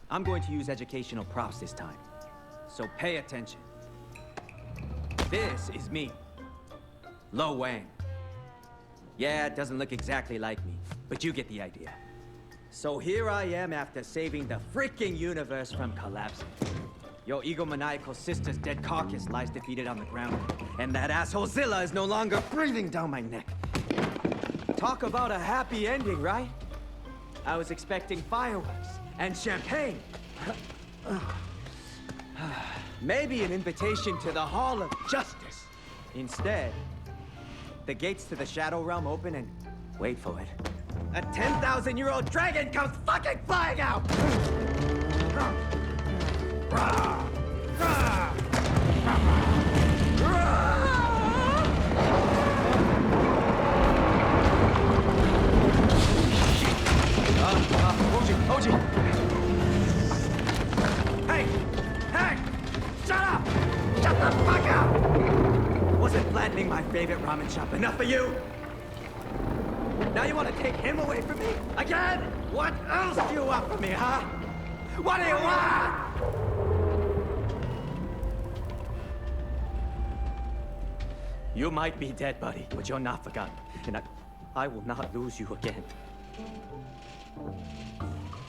I'm going to use educational props this time. So pay attention. This is me. Lo Wang. Yeah, it doesn't look exactly like me, but you get the idea. So here I am after saving the freaking universe from collapsing. Your egomaniacal sister's dead carcass lies defeated on the ground, and that asshole Zilla is no longer breathing down my neck. Talk about a happy ending, right? I was expecting fireworks and champagne. Maybe an invitation to the Hall of Justice. Instead, the gates to the Shadow Realm open and, wait for it, a 10,000-year-old dragon comes fucking flying out! Oji! Hey! Hey! Shut up! Shut the fuck up! Wasn't flattening my favorite ramen shop enough for you? Now you want to take him away from me? Again? What else do you want from me, huh? What do you want? You might be dead, buddy, but you're not forgotten. And I will not lose you again.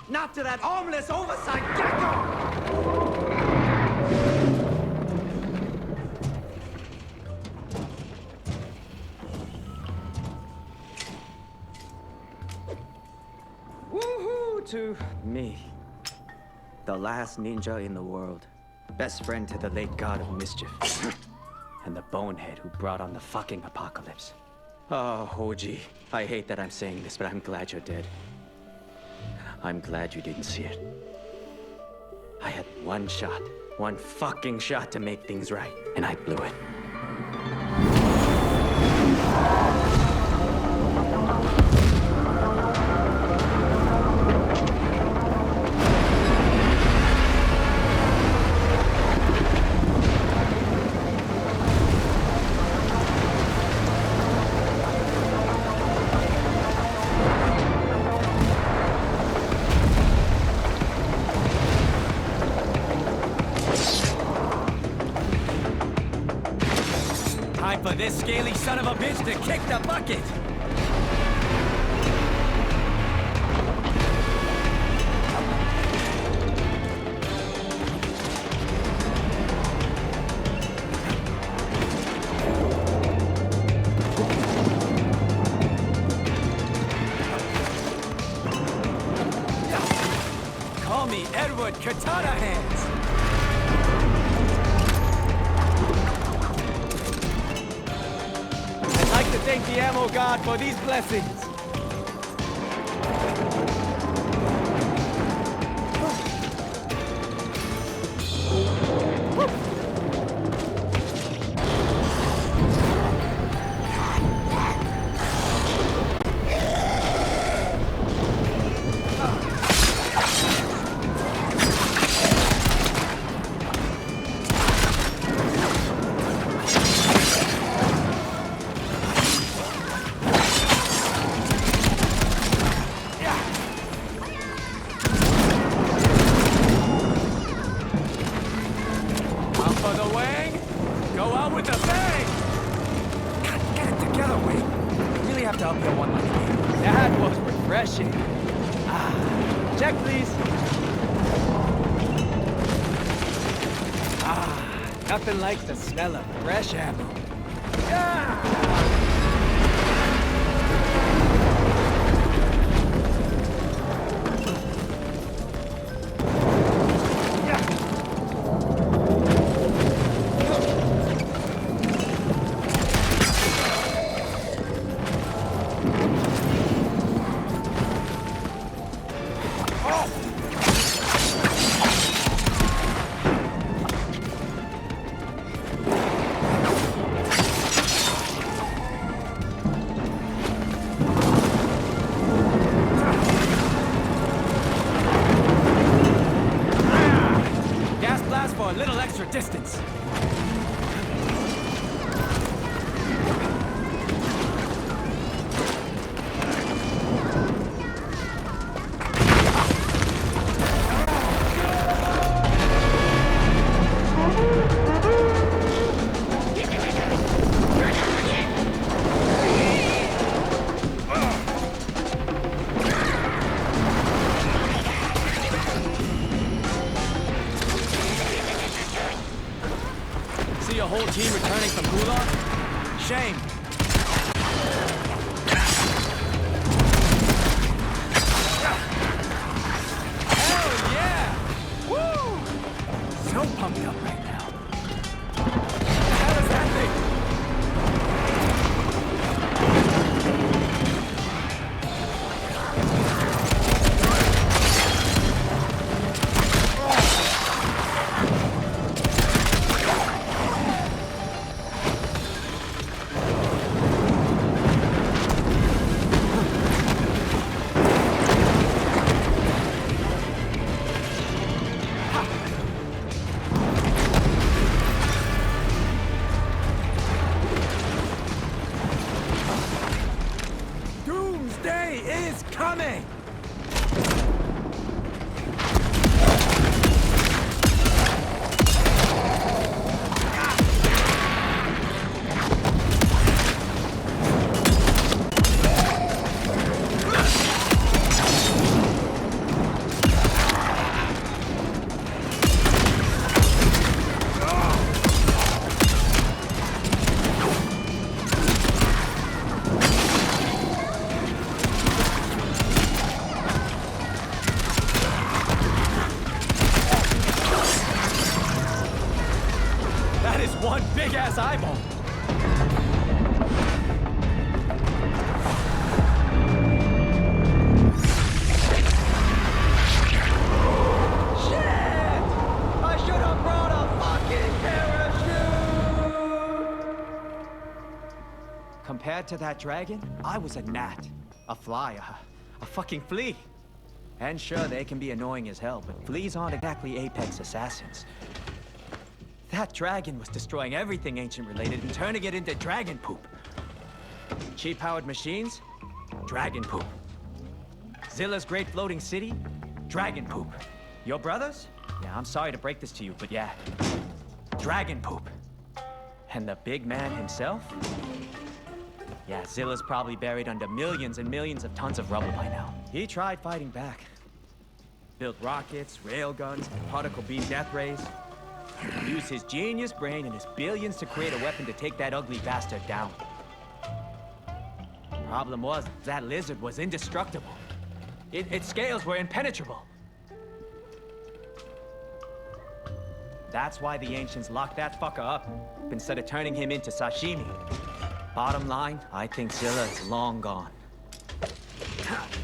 Not to that homeless oversight gecko! Woohoo to me. The last ninja in the world. Best friend to the late god of mischief. And the bonehead who brought on the fucking apocalypse. Oh, Hoji, I hate that I'm saying this, but I'm glad you're dead. I'm glad you didn't see it. I had one shot, one fucking shot to make things right, and I blew it. Time for this scaly son of a bitch to kick the bucket! Call me Edward Katana Hands! I'd like to thank the ammo god for these blessings. For the Wang, go out with a bang! God, get it together, Wang. You really have to uphill one like me. That was refreshing. Check, please. Nothing like the smell of fresh ammo. For a little extra distance. a whole team returning from Gulag? Shame. Hell yeah! Woo! So pumped up right now. How does that thing? Doomsday is coming! That is one big-ass eyeball. Shit! I should have brought a fucking parachute! Compared to that dragon, I was a gnat, a fly, a fucking flea. And sure, they can be annoying as hell, but fleas aren't exactly apex assassins. That dragon was destroying everything ancient-related and turning it into dragon poop. Cheap-powered machines? Dragon poop. Zilla's great floating city? Dragon poop. Your brothers? Yeah, I'm sorry to break this to you, but yeah. Dragon poop. And the big man himself? Yeah, Zilla's probably buried under millions and millions of tons of rubble by now. He tried fighting back. Built rockets, railguns, particle beam death rays. Used his genius brain and his billions to create a weapon to take that ugly bastard down. Problem was, that lizard was indestructible. Its scales were impenetrable. That's why the ancients locked that fucker up, instead of turning him into sashimi. Bottom line, I think Zilla is long gone.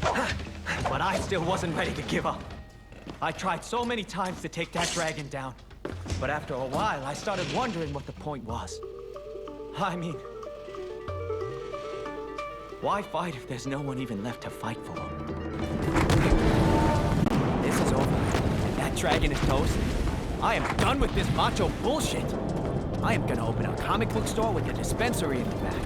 But I still wasn't ready to give up. I tried so many times to take that dragon down. But after a while, I started wondering what the point was. I mean, why fight if there's no one even left to fight for? This is over. That dragon is toast. I am done with this macho bullshit. I am gonna open a comic book store with a dispensary in the back.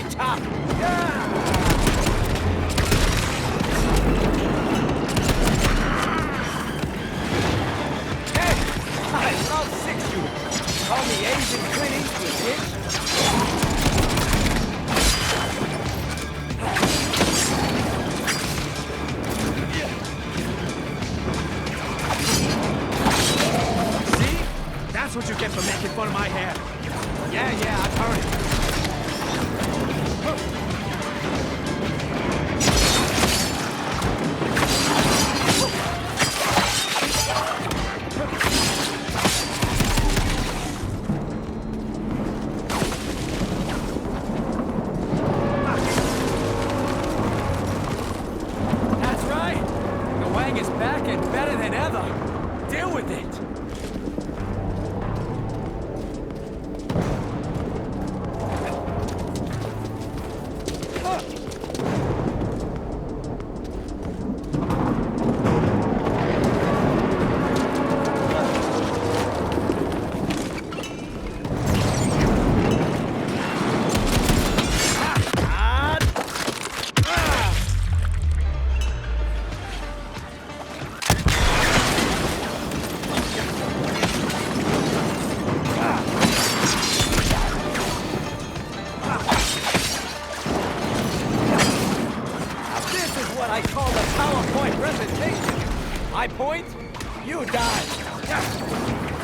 Top! Yeah! Hey! I love 6 you! Call me Asian Clint Eastwood, bitch! See? That's what you get for making fun of my hair. Yeah, I've heard it. Is back and better than ever. Deal with it. point? You die.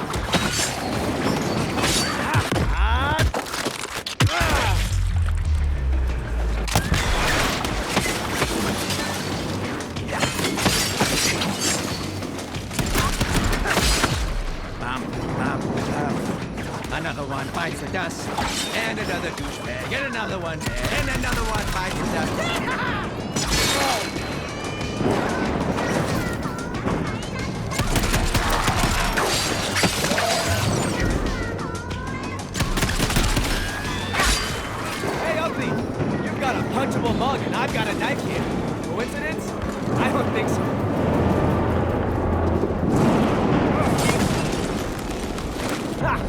Another one bites the dust, and another douchebag, and another one, and another one bites the dust. Hey, Ugly! You've got a punchable mug and I've got a knife here. Coincidence? I don't think so. Ha!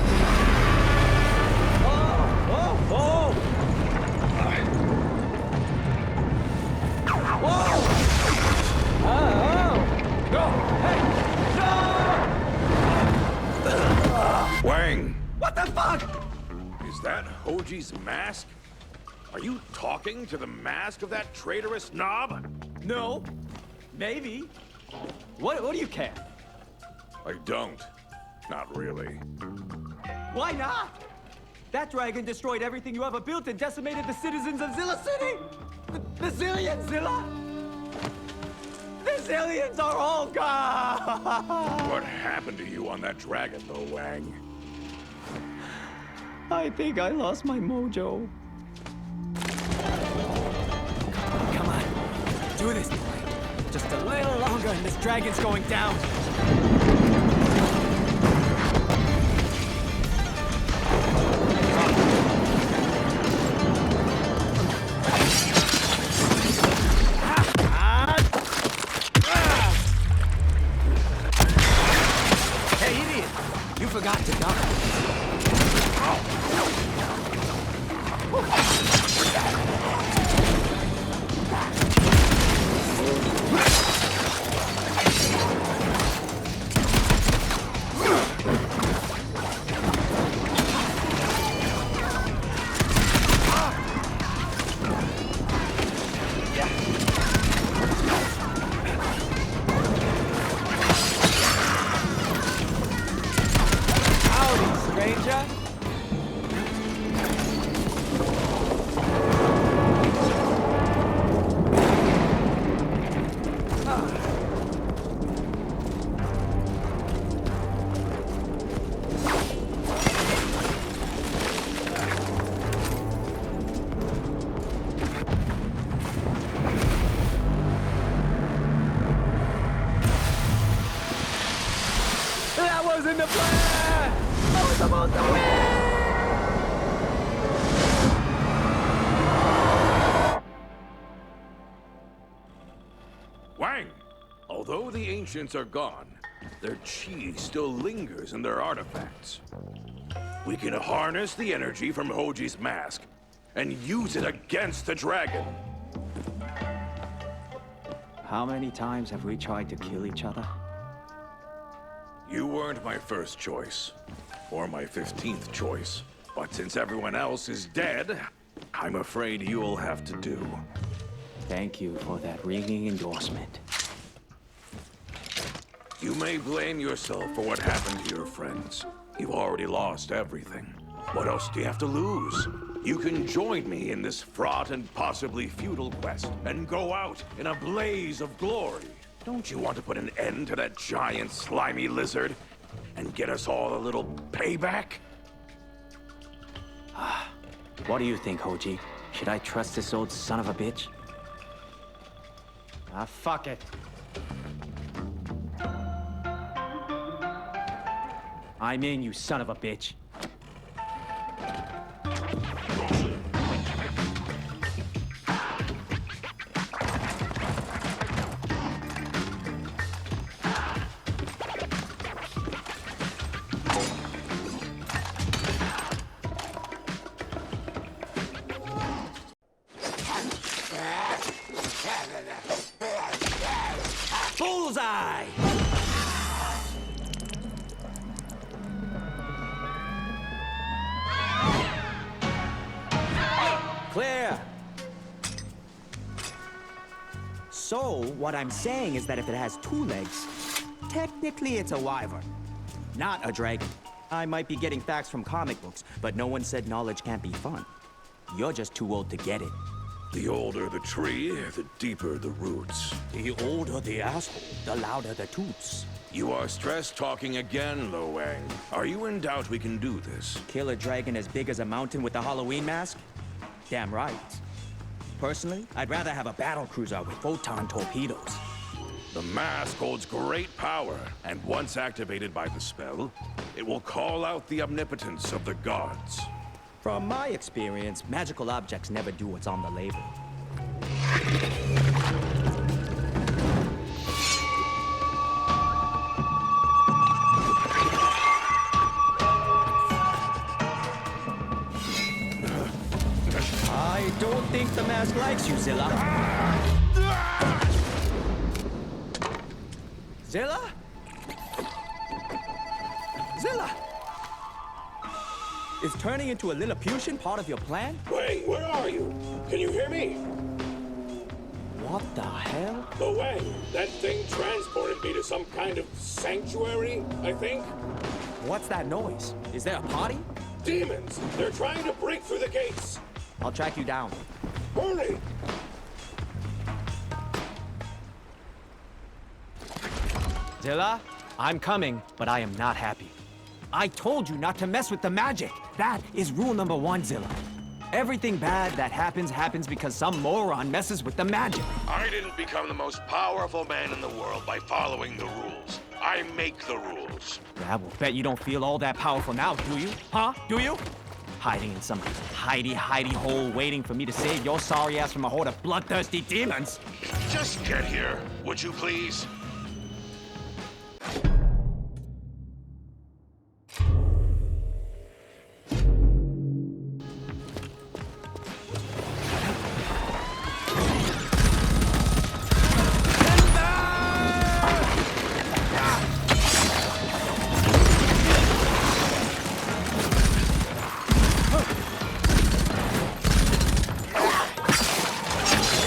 Wang, What the fuck? is that Hoji's mask? Are you talking to the mask of that traitorous knob? No. Maybe. What do you care? I don't. Not really. Why not? That dragon destroyed everything you ever built and decimated the citizens of Zilla City! The Zillions, Zilla! The Zillions are all gone! What happened to you on that dragon, though, Wang? I think I lost my mojo. Come on. Do this, boy. Just a little longer and this dragon's going down. Hey, idiot! You forgot to duck. Howdy, stranger. That wasn't the plan! I was supposed to win! Wang! Although the ancients are gone, their chi still lingers in their artifacts. We can harness the energy from Hoji's mask and use it against the dragon. How many times have we tried to kill each other? You weren't my first choice, or my 15th choice. But since everyone else is dead, I'm afraid you'll have to do. Thank you for that ringing endorsement. You may blame yourself for what happened to your friends. You've already lost everything. What else do you have to lose? You can join me in this fraught and possibly futile quest and go out in a blaze of glory. Don't you want to put an end to that giant slimy lizard and get us all a little payback? What do you think, Hoji? Should I trust this old son of a bitch? Ah, fuck it. I'm in, you son of a bitch. Bullseye! Clear! So, what I'm saying is that if it has two legs, technically it's a wyvern, not a dragon. I might be getting facts from comic books, but no one said knowledge can't be fun. You're just too old to get it. The older the tree, the deeper the roots. The older the asshole, the louder the toots. You are stress talking again, Lo Wang. Are you in doubt we can do this? Kill a dragon as big as a mountain with a Halloween mask? Damn right. Personally, I'd rather have a battle cruiser with photon torpedoes. The mask holds great power, and once activated by the spell, it will call out the omnipotence of the gods. From my experience, magical objects never do what's on the label. I don't think the mask likes you, Zilla. Zilla? Zilla! Is turning into a Lilliputian part of your plan? Wang, where are you? Can you hear me? What the hell? Lo Wang, that thing transported me to some kind of sanctuary, I think? What's that noise? Is there a party? Demons! They're trying to break through the gates! I'll track you down. Hurry! Zilla, I'm coming, but I am not happy. I told you not to mess with the magic. That is rule number 1, Zilla. Everything bad that happens because some moron messes with the magic. I didn't become the most powerful man in the world by following the rules. I make the rules. I will bet you don't feel all that powerful now, do you? Huh? Do you? Hiding in some hidey hole waiting for me to save your sorry ass from a horde of bloodthirsty demons. Just get here, would you please?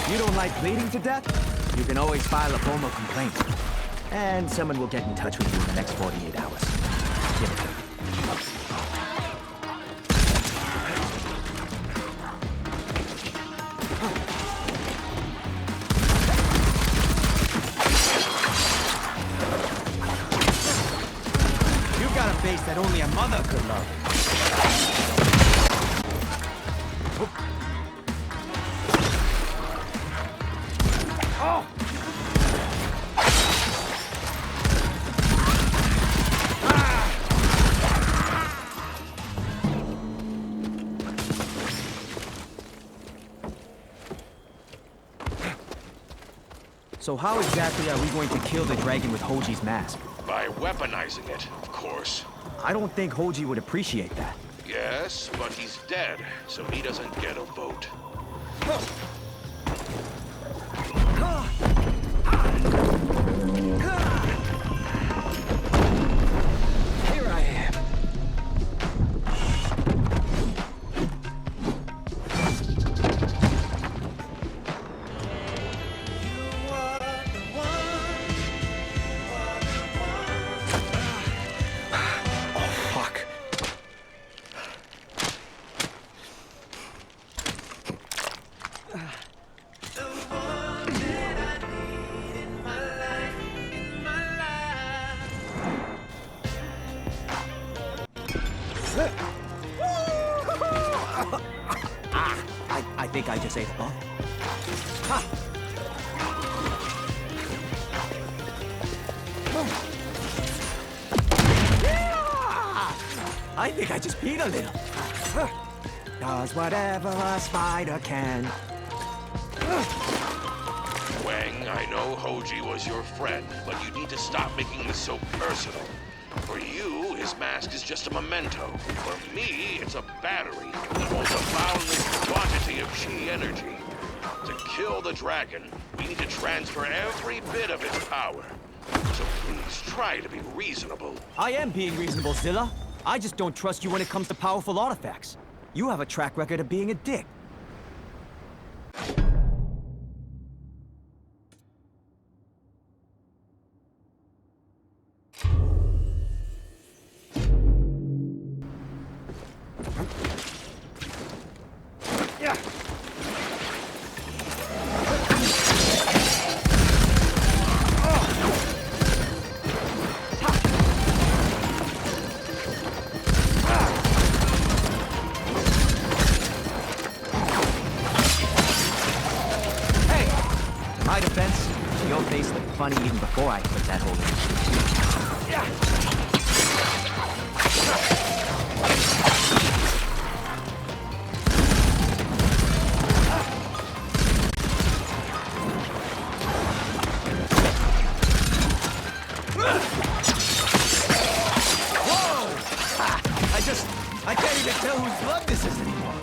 You don't like bleeding to death? You can always file a formal complaint. And someone will get in touch with you in the next 48 hours. Give it to me. You've got a face that only a mother could love. Oh! So how exactly are we going to kill the dragon with Hoji's mask? By weaponizing it, of course. I don't think Hoji would appreciate that. Yes, but he's dead, so he doesn't get a vote. Here I am. Fuck. I think I just ate a bug. Ha! I think I just peed a little. Does whatever a spider can. Wang, I know Hoji was your friend, but you need to stop making this so personal. For you, his mask is just a memento. For me, it's a battery that holds a boundless quantity of chi energy. To kill the dragon, we need to transfer every bit of its power. So please, try to be reasonable. I am being reasonable, Zilla. I just don't trust you when it comes to powerful artifacts. You have a track record of being a dick. funny even before I put that hole in. I can't even tell whose blood this is anymore.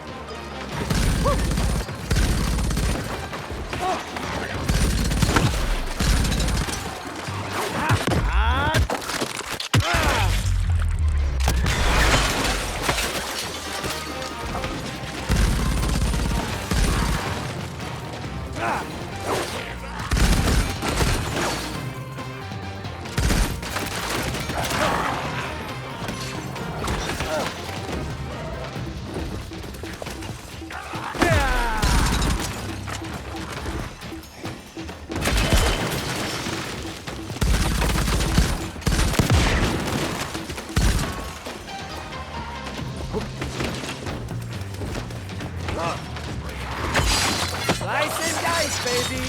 Slice and dice, baby!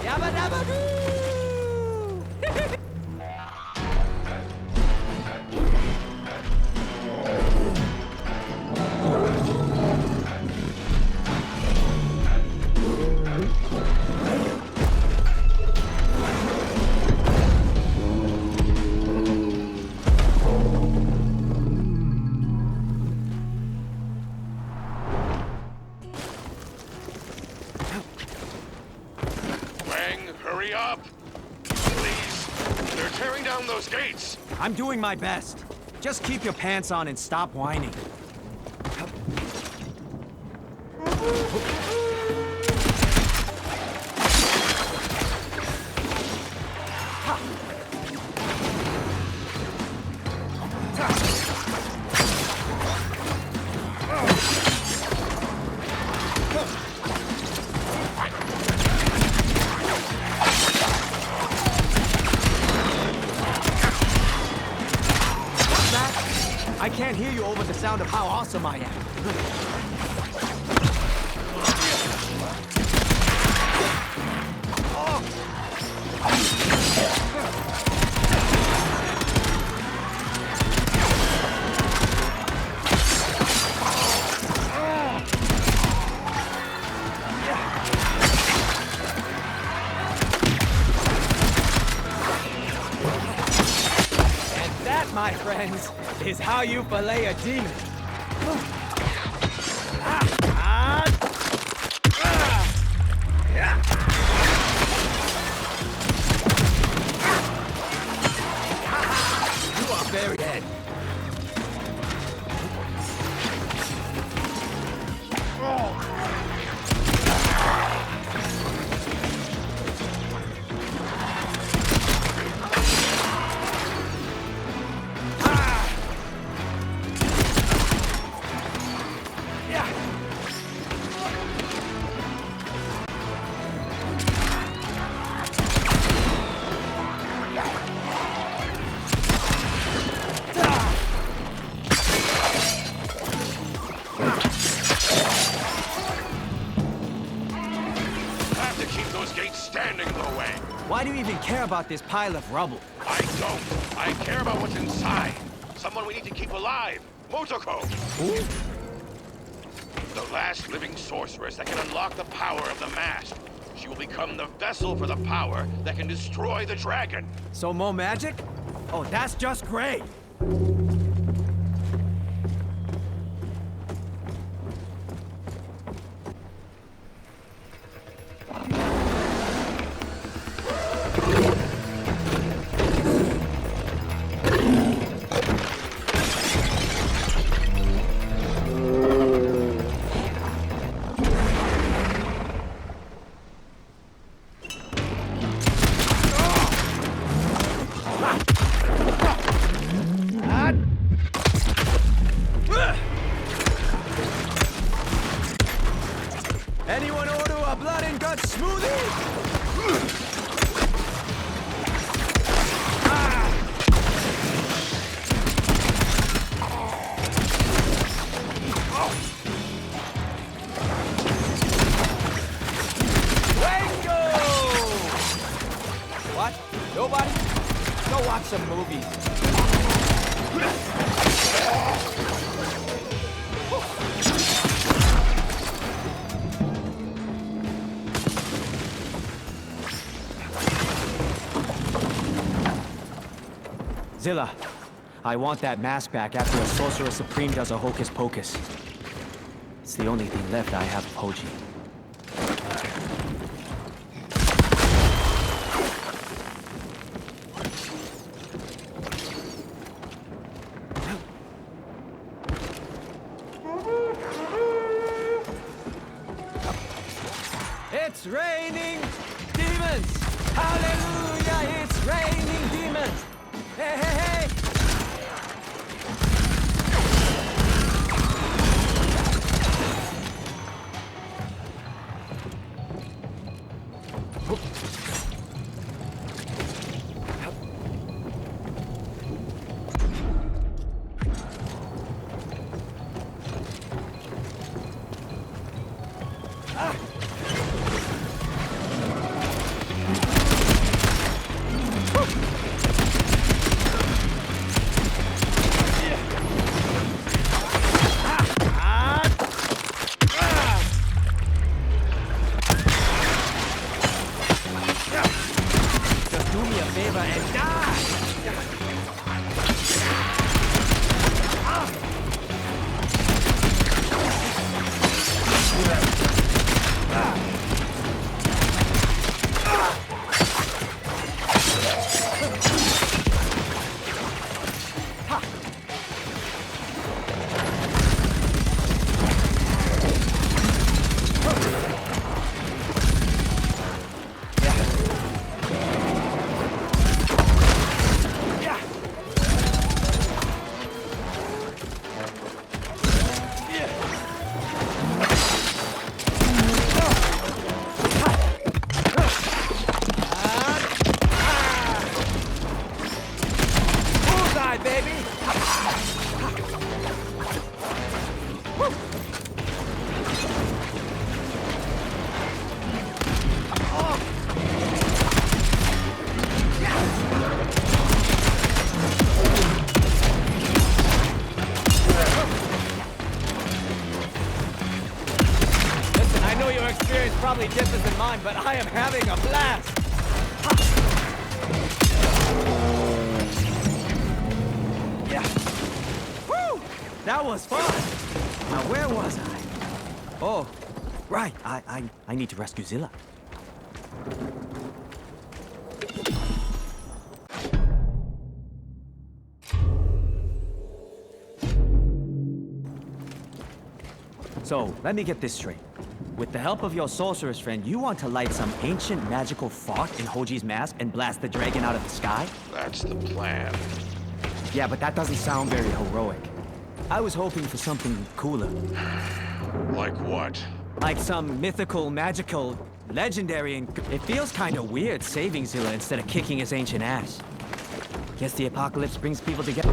Yabba dabba doo! Hurry up! Please! They're tearing down those gates! I'm doing my best. Just keep your pants on and stop whining. I can't hear you over the sound of how awesome I am. And that, my friends, is how you fillet a demon. You are very dead. Why do you even care about this pile of rubble? I don't. I care about what's inside. Someone we need to keep alive. Motoko! Who? The last living sorceress that can unlock the power of the mask. She will become the vessel for the power that can destroy the dragon. So more magic? Oh, that's just great! Nobody? Go watch some movies. Zilla, I want that mask back after a Sorcerer Supreme does a hocus pocus. It's the only thing left I have of Hoji. It's raining demons! Hallelujah! It's raining demons! Hey, hey, hey! Just do me a favor and die! Bullseye, baby! Listen, I know your experience probably differs than mine, but I am having a blast! Yeah. Woo! That was fun! Now, where was I? Oh, right. I need to rescue Zilla. So, let me get this straight. With the help of your sorceress friend, you want to light some ancient magical fart in Hoji's mask and blast the dragon out of the sky? That's the plan. Yeah, but that doesn't sound very heroic. I was hoping for something cooler. Like what? Like some mythical, magical, legendary, and it feels kind of weird saving Zilla instead of kicking his ancient ass. Guess the apocalypse brings people together.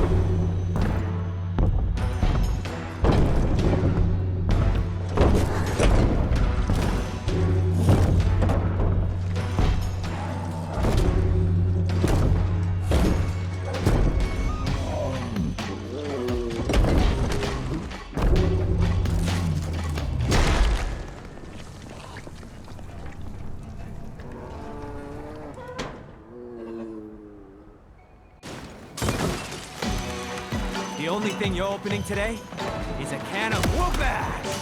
The only thing you're opening today is a can of whoop-ass!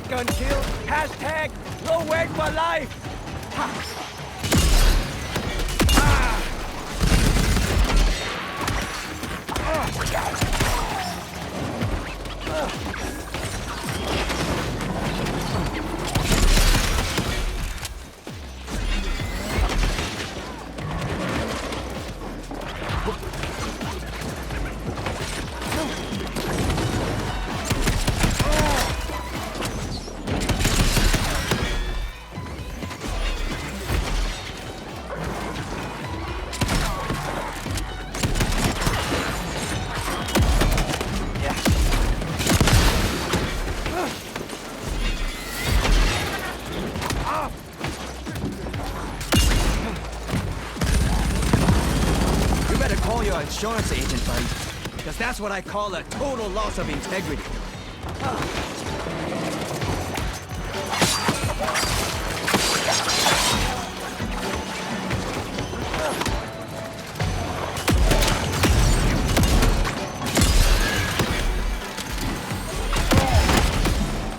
shotgun kill. Hashtag Lo Wang for life. Your insurance agent, buddy. Because that's what I call a total loss of integrity.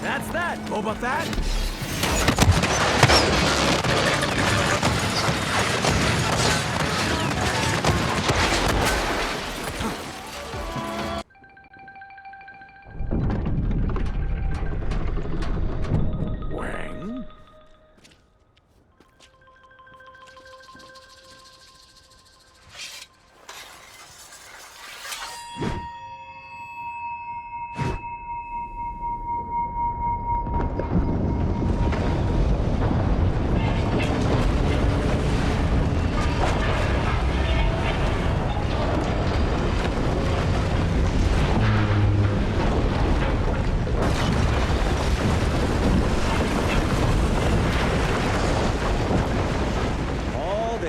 That's that, Boba Fett.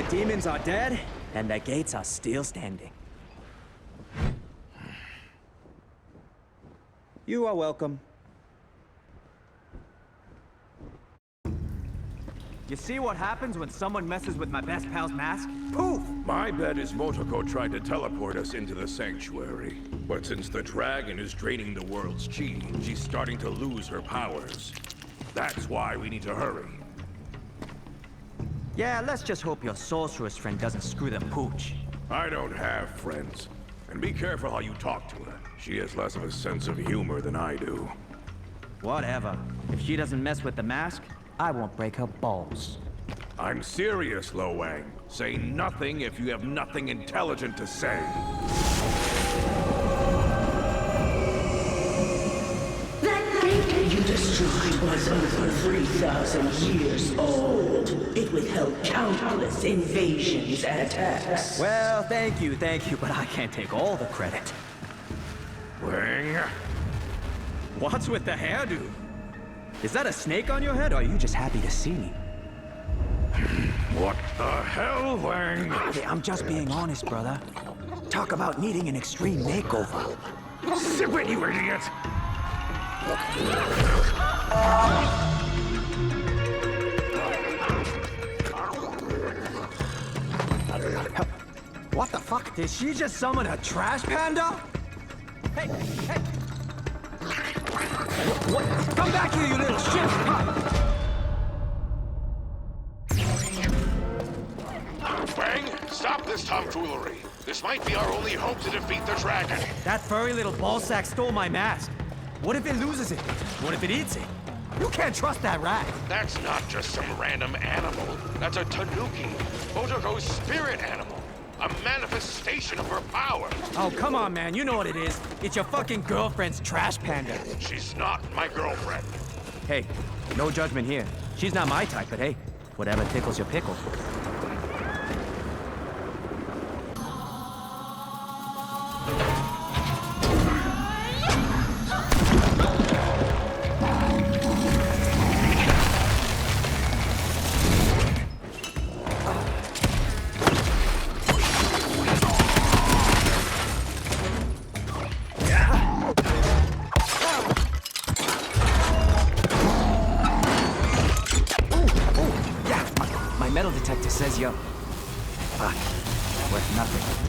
Demons are dead, and the gates are still standing. You are welcome. You see what happens when someone messes with my best pal's mask? Poof! My bet is Motoko tried to teleport us into the sanctuary. But since the dragon is draining the world's chi, she's starting to lose her powers. That's why we need to hurry. Yeah, let's just hope your sorceress friend doesn't screw the pooch. I don't have friends. And be careful how you talk to her. She has less of a sense of humor than I do. Whatever. If she doesn't mess with the mask, I won't break her balls. I'm serious, Lo Wang. Say nothing if you have nothing intelligent to say. That gate you destroyed was over 3,000 years old. It withheld countless invasions and attacks. Well, thank you, but I can't take all the credit. Wang? What's with the hairdo? Is that a snake on your head, or are you just happy to see me? What the hell, Wang? Hey, I'm just being honest, brother. Talk about needing an extreme makeover. Zip it, you idiot! What the fuck? Did she just summon a trash panda? Hey, hey! What? Come back here, you little shit! Wang, stop this tomfoolery. This might be our only hope to defeat the dragon. That furry little ballsack stole my mask. What if it loses it? What if it eats it? You can't trust that rat. That's not just some random animal. That's a tanuki, Motoko's spirit animal. A manifestation of her power. Oh, come on, man. You know what it is. It's your fucking girlfriend's trash panda. She's not my girlfriend. Hey, no judgment here. She's not my type, but hey, whatever tickles your pickle. Metal detector says you're... Fuck. Worth nothing.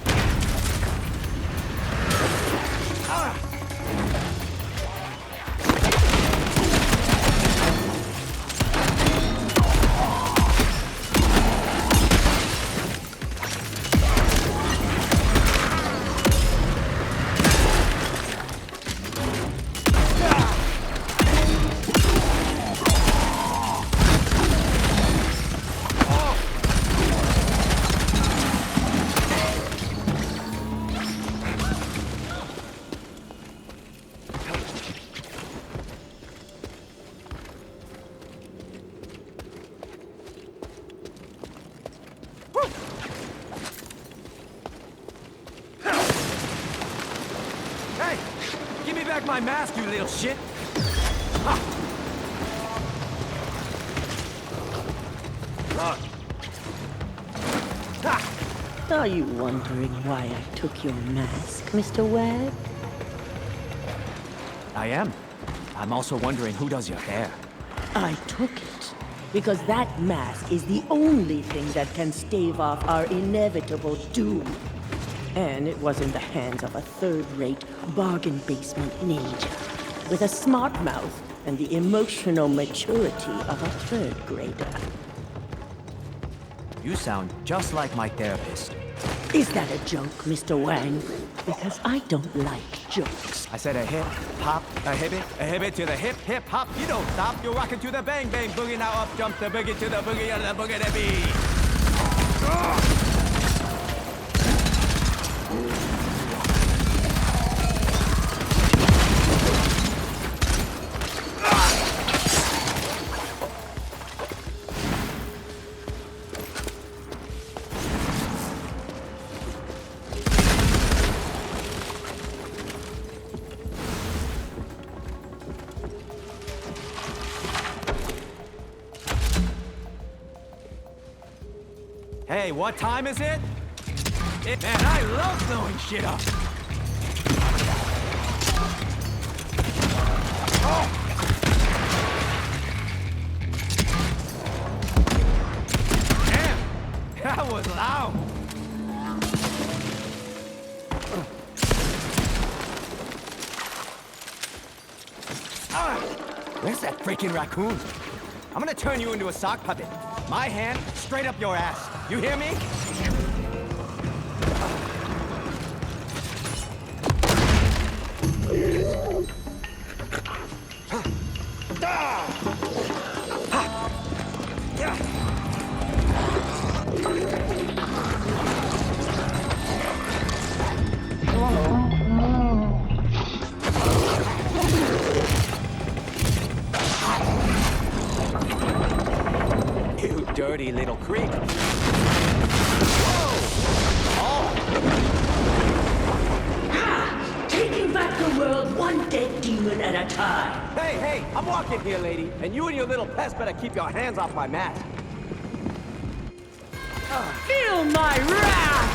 Hey! Give me back my mask, you little shit! Ha! Ha! Are you wondering why I took your mask, Mr. Wag? I am. I'm also wondering who does your hair. I took it because that mask is the only thing that can stave off our inevitable doom. And it was in the hands of a third-rate bargain basement ninja with a smart mouth and the emotional maturity of a third grader. You sound just like my therapist. Is that a joke, Mr. Wang? Because I don't like jokes. I said a hip, hop, a hibbit to the hip, hip, hop. You don't stop. You're rocking to the bang, bang, boogie. Now up jump the boogie to the boogie and the boogie to beat. Hey, what time is it? Man, I love blowing shit up. Oh! Damn, that was loud. Where's that freaking raccoon? I'm gonna turn you into a sock puppet. My hand straight up your ass. You hear me? You dirty little creep. Taking back the world one dead demon at a time. Hey, hey, I'm walking here, lady. And you and your little pest better keep your hands off my mask. Feel my wrath!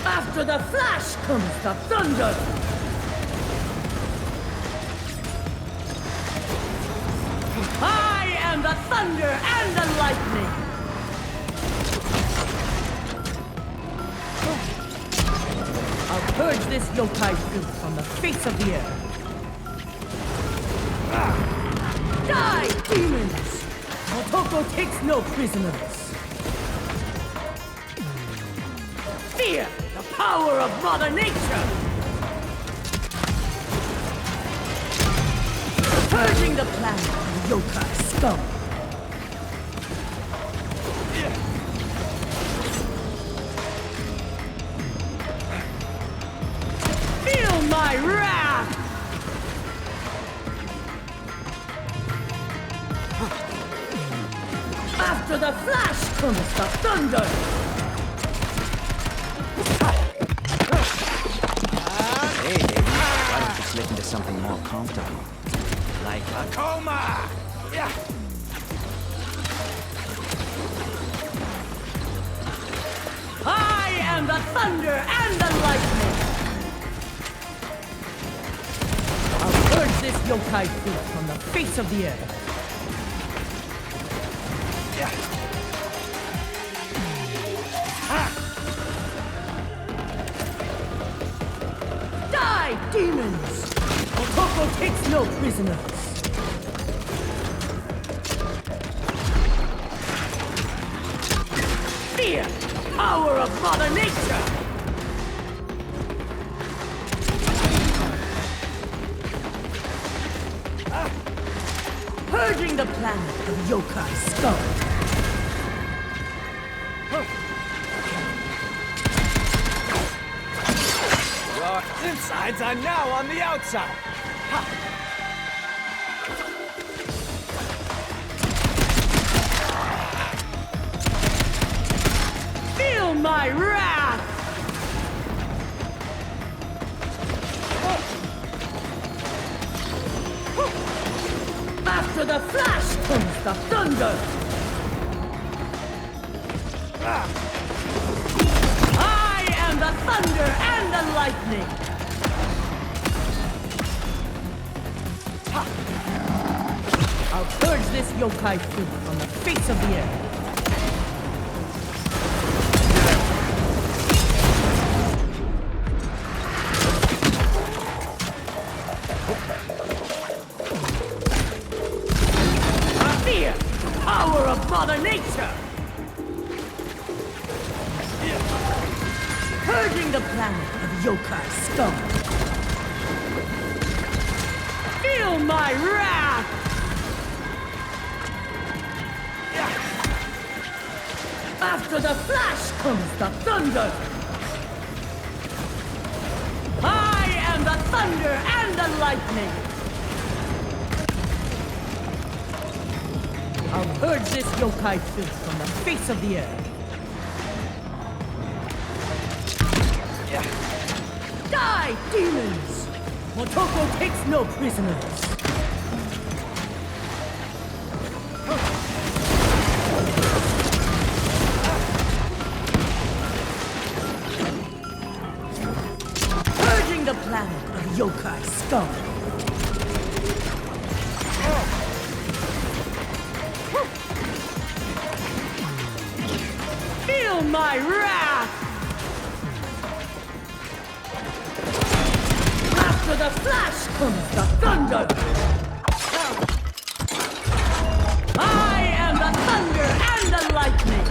After the flash comes the thunder! I am the thunder and the lightning! I'll purge this yokai fruit from the face of the earth. Die, demons! Motoko takes no prisoners. Fear the power of Mother Nature! Purging the planet of yokai scum! Feel my wrath! After the flash comes the thunder! Hey, baby. Why don't you slip into something more comfortable? Like a coma! Yeah. I am the thunder and the lightning! I'll purge this yokai fruit from the face of the earth. Die, demons! Motoko takes no prisoners. Fear the power of Mother Nature! Purging the planet of Yokai Skull. Your insides are now on the outside. Feel my wrath! After the flash comes the thunder! I am the thunder and the lightning! I'll purge this yokai fruit from the face of the earth. Fear! Power of Mother Nature! Purging the planet of Yokai Skull. Feel my wrath! After the flash comes the thunder! I am the thunder and the lightning! I'll purge this yokai filth from the face of the earth. Die, demons! Motoko takes no prisoners. Purging the planet of yokai scum. Feel my wrath! After the flash comes the thunder! I am the thunder and the lightning!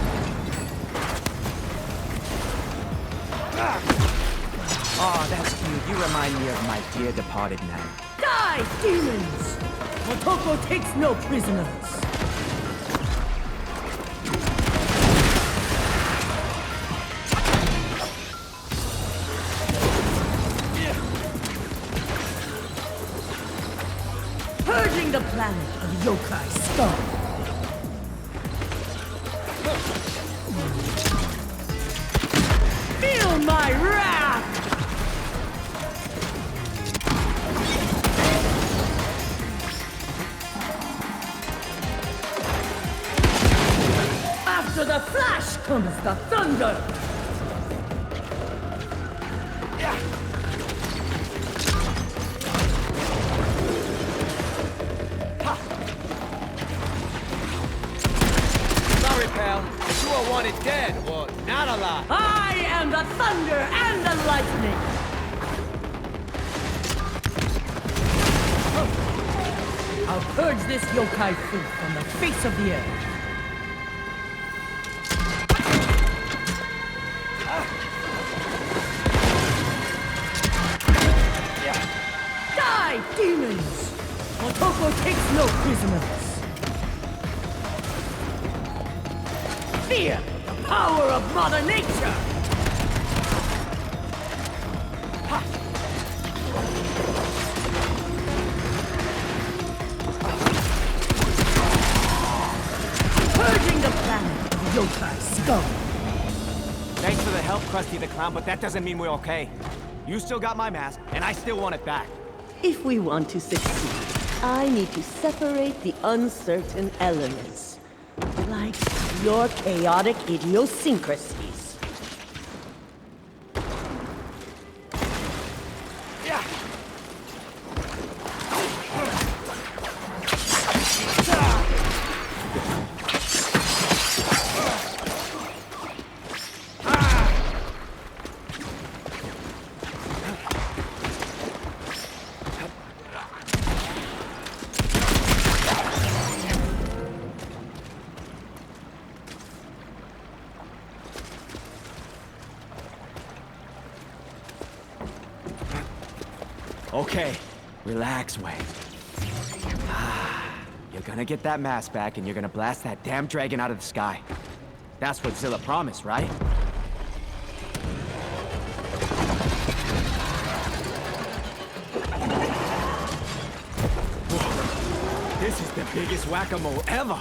Oh, that's cute. You remind me of my dear departed man. Die, demons! Motoko takes no prisoners. Purging the planet of yokai scum. Feel my wrath! After the flash comes the thunder! Sorry, pal. You are wanted dead or not alive. I am the thunder and the lightning! I'll purge this yokai fruit from the face of the earth. Die, demons! Motoko takes no prisoners. Fear! The power of Mother Nature! Purging the planet of yokai scum. Thanks for the help, Krusty the Clown, but that doesn't mean we're okay. You still got my mask, and I still want it back. If we want to succeed, I need to separate the uncertain elements. Like your chaotic idiosyncrasies. Okay, relax, Wayne. You You're gonna get that mask back, and you're gonna blast that damn dragon out of the sky. That's what Zilla promised, right? Whoa. This is the biggest whack-a-mole ever!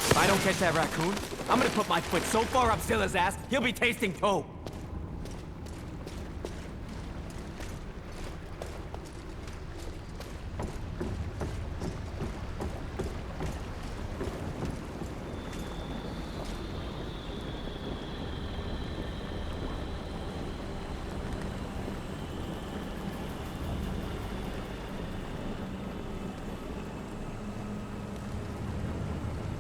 If I don't catch that raccoon, I'm gonna put my foot so far up Zilla's ass, he'll be tasting toad.